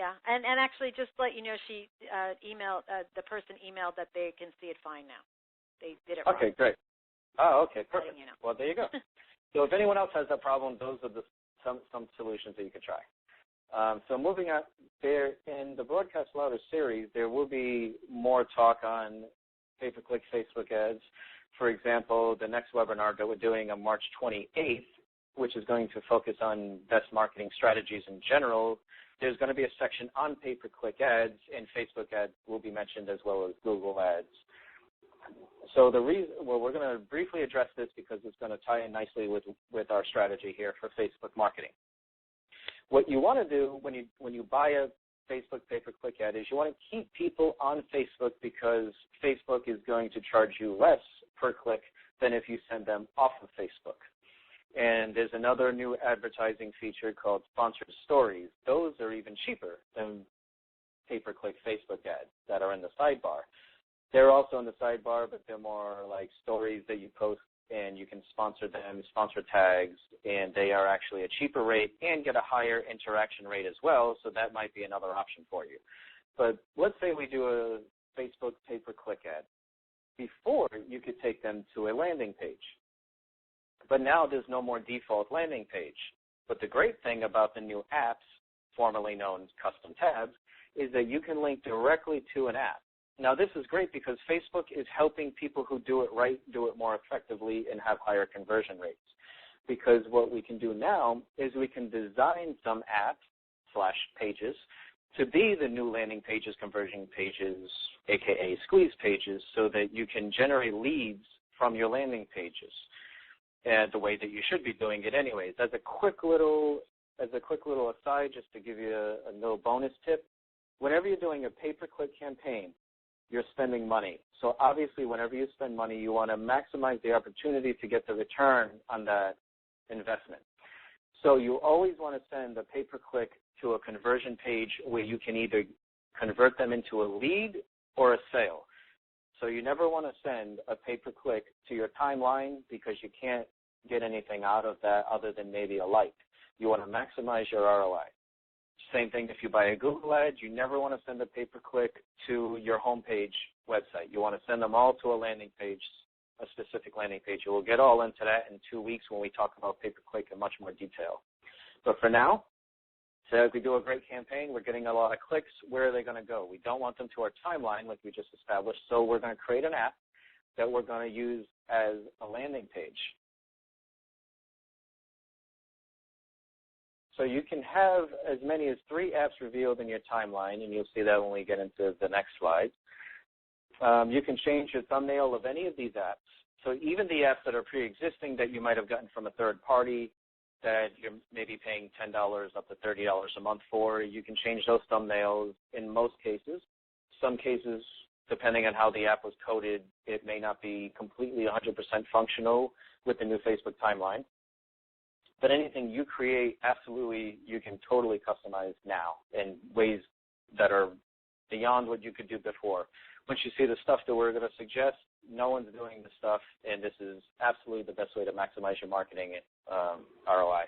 Yeah, and actually, just to let you know, she the person emailed that they can see it fine now. They did it Okay, right. great. Oh, okay, perfect. You know. Well, there you go. So if anyone else has that problem, those are some solutions that you could try. So moving on, there in the Broadcast Louder series, there will be more talk on pay-per-click Facebook ads. For example, the next webinar that we're doing on March 28th, which is going to focus on best marketing strategies in general, there's going to be a section on pay-per-click ads, and Facebook ads will be mentioned as well as Google ads. So we're going to briefly address this because it's going to tie in nicely with our strategy here for Facebook marketing. What you want to do when you buy a Facebook pay-per-click ad is you want to keep people on Facebook because Facebook is going to charge you less per click than if you send them off of Facebook. And there's another new advertising feature called Sponsored Stories. Those are even cheaper than pay-per-click Facebook ads that are in the sidebar. They're also in the sidebar, but they're more like stories that you post, and you can sponsor them, sponsor tags, and they are actually a cheaper rate and get a higher interaction rate as well, so that might be another option for you. But let's say we do a Facebook pay-per-click ad. Before, you could take them to a landing page. But now there's no more default landing page. But the great thing about the new apps, formerly known as custom tabs, is that you can link directly to an app. Now, this is great because Facebook is helping people who do it right do it more effectively and have higher conversion rates. Because what we can do now is we can design some apps/pages to be the new landing pages, conversion pages, aka squeeze pages, so that you can generate leads from your landing pages the way that you should be doing it anyways. As a quick little aside, just to give you a little bonus tip, whenever you're doing a pay-per-click campaign, you're spending money. So obviously, whenever you spend money, you want to maximize the opportunity to get the return on that investment. So you always want to send a pay-per-click to a conversion page where you can either convert them into a lead or a sale. So you never want to send a pay-per-click to your timeline because you can't get anything out of that other than maybe a like. You want to maximize your ROI. Same thing if you buy a Google ad, you never want to send a pay-per-click to your homepage website. You want to send them all to a landing page, a specific landing page. We'll get all into that in 2 weeks when we talk about pay-per-click in much more detail. But for now, so if we do a great campaign, we're getting a lot of clicks, where are they going to go? We don't want them to our timeline like we just established, so we're going to create an app that we're going to use as a landing page. So you can have as many as 3 apps revealed in your timeline, and you'll see that when we get into the next slide. You can change your thumbnail of any of these apps. So even the apps that are pre-existing that you might have gotten from a third party that you're maybe paying $10 up to $30 a month for, you can change those thumbnails in most cases. Some cases, depending on how the app was coded, it may not be completely 100% functional with the new Facebook timeline. But anything you create, absolutely, you can totally customize now in ways that are beyond what you could do before. Once you see the stuff that we're going to suggest, no one's doing the stuff, and this is absolutely the best way to maximize your marketing ROI.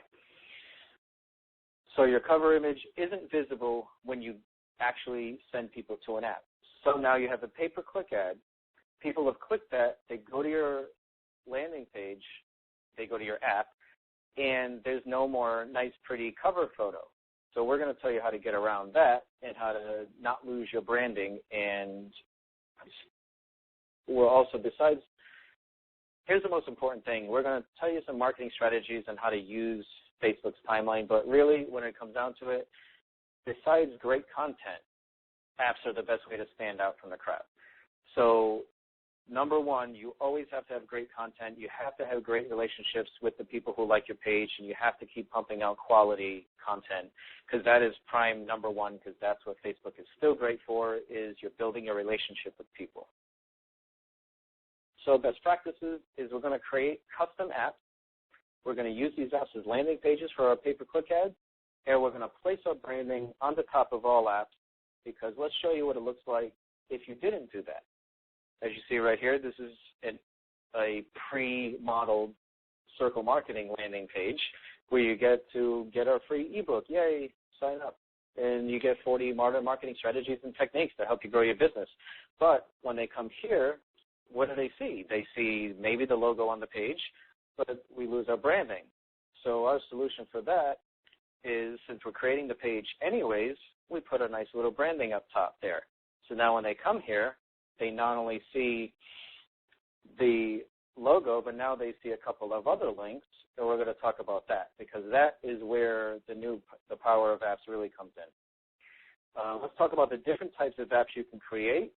So your cover image isn't visible when you actually send people to an app. So now you have a pay-per-click ad. People have clicked that. They go to your landing page. They go to your app. And there's no more nice, pretty cover photo. So we're going to tell you how to get around that and how to not lose your branding. And we'll also, besides, here's the most important thing. We're going to tell you some marketing strategies on how to use Facebook's timeline. But really, when it comes down to it, besides great content, apps are the best way to stand out from the crowd. So number one, you always have to have great content. You have to have great relationships with the people who like your page, and you have to keep pumping out quality content because that is prime number one, because that's what Facebook is still great for, is you're building a relationship with people. So best practices is we're going to create custom apps. We're going to use these apps as landing pages for our pay-per-click ads, and we're going to place our branding on the top of all apps, because let's show you what it looks like if you didn't do that. As you see right here, this is a pre-modeled circle marketing landing page where you get to get our free ebook. Yay, sign up. and you get 40 marketing strategies and techniques to help you grow your business. But when they come here, what do they see? They see maybe the logo on the page, but we lose our branding. So our solution for that is, since we're creating the page anyways, we put a nice little branding up top there. So now when they come here, they not only see the logo, but now they see a couple of other links, and we're going to talk about that, because that is where the power of apps really comes in. Let's talk about the different types of apps you can create.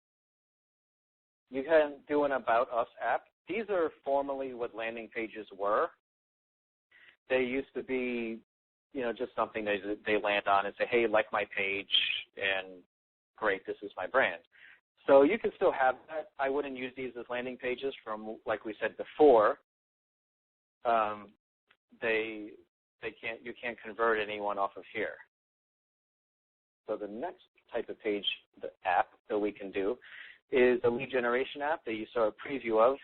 You can do an About Us app. These are formerly what landing pages were. They used to be, just something they land on and say, hey, like my page, and great, this is my brand. So you can still have that. I wouldn't use these as landing pages from, like we said before. You can't convert anyone off of here. So the next type of page, the app that we can do, is a lead generation app that you saw a preview of.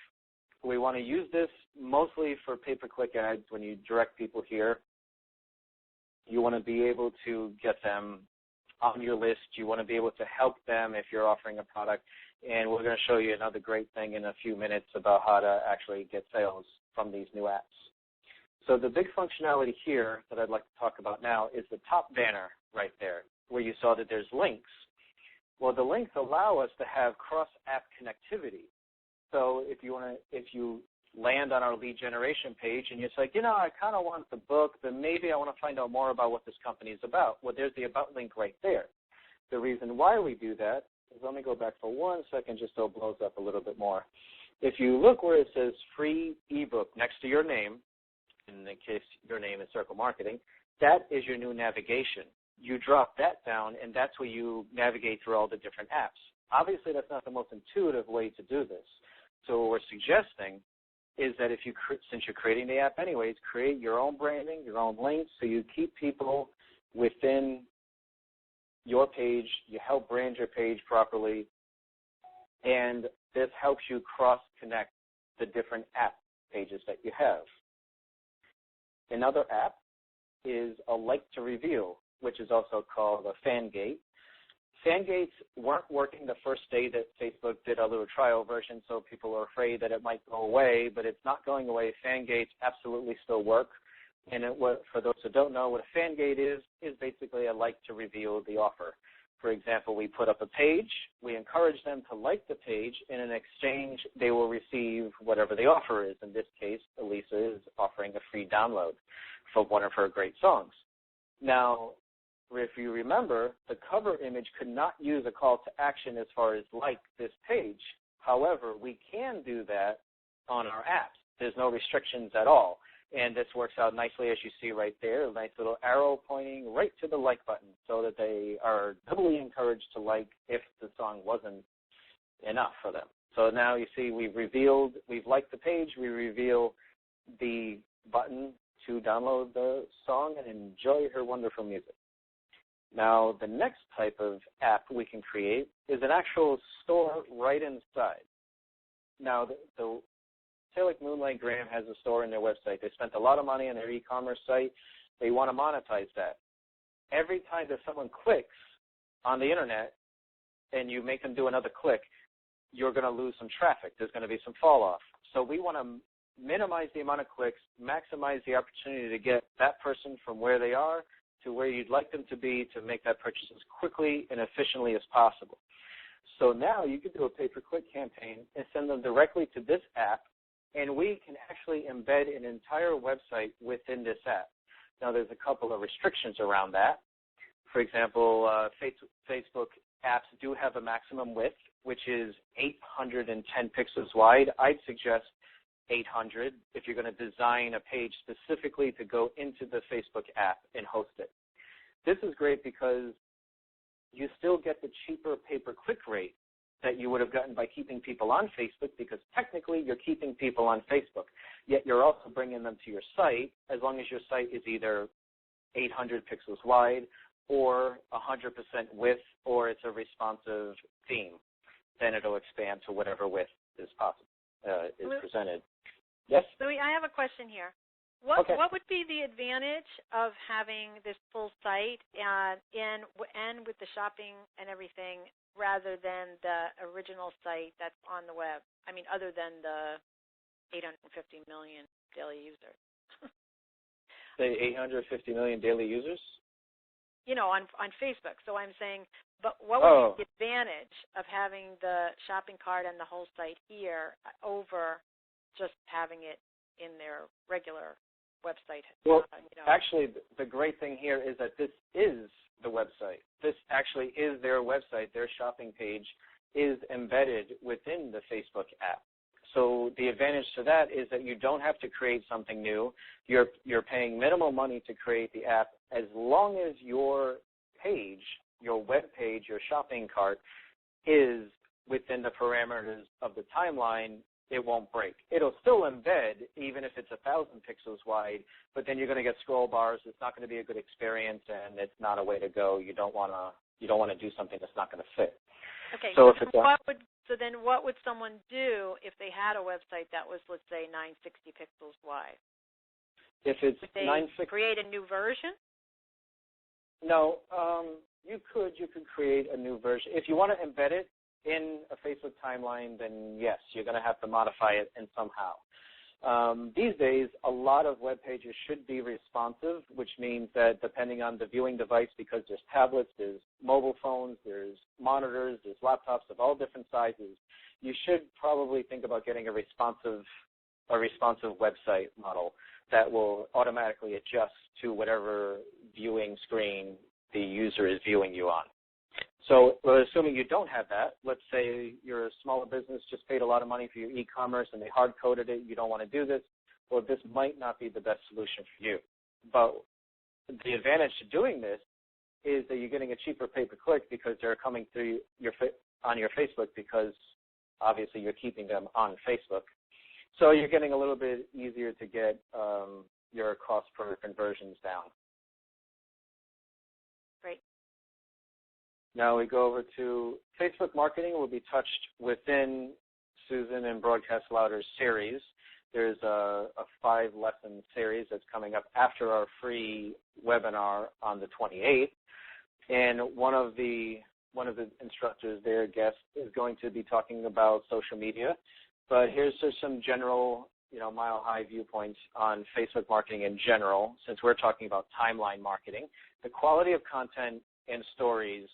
We want to use this mostly for pay-per-click ads. When you direct people here, you want to be able to get them on your list. You want to be able to help them if you're offering a product. And we're going to show you another great thing in a few minutes about how to actually get sales from these new apps. So the big functionality here that I'd like to talk about now is the top banner right there, where you saw that there's links. Well, the links allow us to have cross-app connectivity. So if you land on our lead generation page and you're like, I kind of want the book, but maybe I want to find out more about what this company is about. Well, there's the About link right there. The reason why we do that is, let me go back for 1 second just so it blows up a little bit more. If you look where it says free ebook next to your name, in the case your name is Circle Marketing, that is your new navigation. You drop that down, and that's where you navigate through all the different apps. Obviously, that's not the most intuitive way to do this. So what we're suggesting is that since you're creating the app anyways, create your own branding, your own links, so you keep people within your page, you help brand your page properly, and this helps you cross-connect the different app pages that you have. Another app is a like to reveal, which is also called a fan gate. Fan gates weren't working the first day that Facebook did a little trial version, so people were afraid that it might go away, but it's not going away. Fan gates absolutely still work. And for those who don't know, what a fan gate is basically a like to reveal the offer. For example, we put up a page, we encourage them to like the page, and in exchange, they will receive whatever the offer is. In this case, Elisa is offering a free download for one of her great songs. Now, if you remember, the cover image could not use a call to action as far as like this page. However, we can do that on our apps. There's no restrictions at all. And this works out nicely, as you see right there, a nice little arrow pointing right to the like button, so that they are doubly encouraged to like if the song wasn't enough for them. So now you see we've liked the page, we reveal the button to download the song and enjoy her wonderful music. Now, the next type of app we can create is an actual store right inside. Now, the Silic Moonlight Graham has a store in their website. They spent a lot of money on their e-commerce site. They want to monetize that. Every time that someone clicks on the internet and you make them do another click, you're going to lose some traffic. There's going to be some fall off. So we want to minimize the amount of clicks, maximize the opportunity to get that person from where they are to where you'd like them to be, to make that purchase as quickly and efficiently as possible. So now you can do a pay-per-click campaign and send them directly to this app, and we can actually embed an entire website within this app. Now, there's a couple of restrictions around that. For example, Facebook apps do have a maximum width, which is 810 pixels wide. I'd suggest 800 if you're going to design a page specifically to go into the Facebook app and host it. This is great because you still get the cheaper pay-per-click rate that you would have gotten by keeping people on Facebook, because technically you're keeping people on Facebook, yet you're also bringing them to your site as long as your site is either 800 pixels wide or 100% width, or it's a responsive theme. Then it'll expand to whatever width is possible, is presented. Yes? Louis, I have a question here. What Okay. what would be the advantage of having this full site and with the shopping and everything rather than the original site that's on the web? I mean, other than the 850 million daily users. The 850 million daily users? You know, on Facebook. So I'm saying, but what would be the advantage of having the shopping cart and the whole site here over just having it in their regular website? Well, actually, the great thing here is that this is the website. This actually is their website. Their shopping page is embedded within the Facebook app. So the advantage to that is that you don't have to create something new. You're paying minimal money to create the app as long as your page, your web page, your shopping cart is within the parameters of the timeline. It won't break. It'll still embed even if it's 1,000 pixels wide, but then you're going to get scroll bars. It's not going to be a good experience, and it's not a way to go. You don't want to do something that's not going to fit. Okay. So then what would someone do if they had a website that was, let's say, 960 pixels wide? If it's would they 960, create a new version? No, you could create a new version. If you want to embed it in a Facebook timeline, then yes, you're going to have to modify it in somehow. These days, a lot of web pages should be responsive, which means that depending on the viewing device, because there's tablets, there's mobile phones, there's monitors, there's laptops of all different sizes, you should probably think about getting a responsive website model that will automatically adjust to whatever viewing screen the user is viewing you on. So we're assuming you don't have that. Let's say you're a smaller business, just paid a lot of money for your e-commerce and they hard-coded it. You don't want to do this. Well, this might not be the best solution for you. But the advantage to doing this is that you're getting a cheaper pay-per-click because they're coming through on your Facebook because obviously you're keeping them on Facebook. So you're getting a little bit easier to get your cost per conversions down. Great. Now we go over to Facebook marketing will be touched within Susan and Broadcast Louder's series. There's a 5-lesson series that's coming up after our free webinar on the 28th. And one of the instructors there, guest, is going to be talking about social media. But here's just some general, mile-high viewpoints on Facebook marketing in general, since we're talking about timeline marketing. The quality of content and stories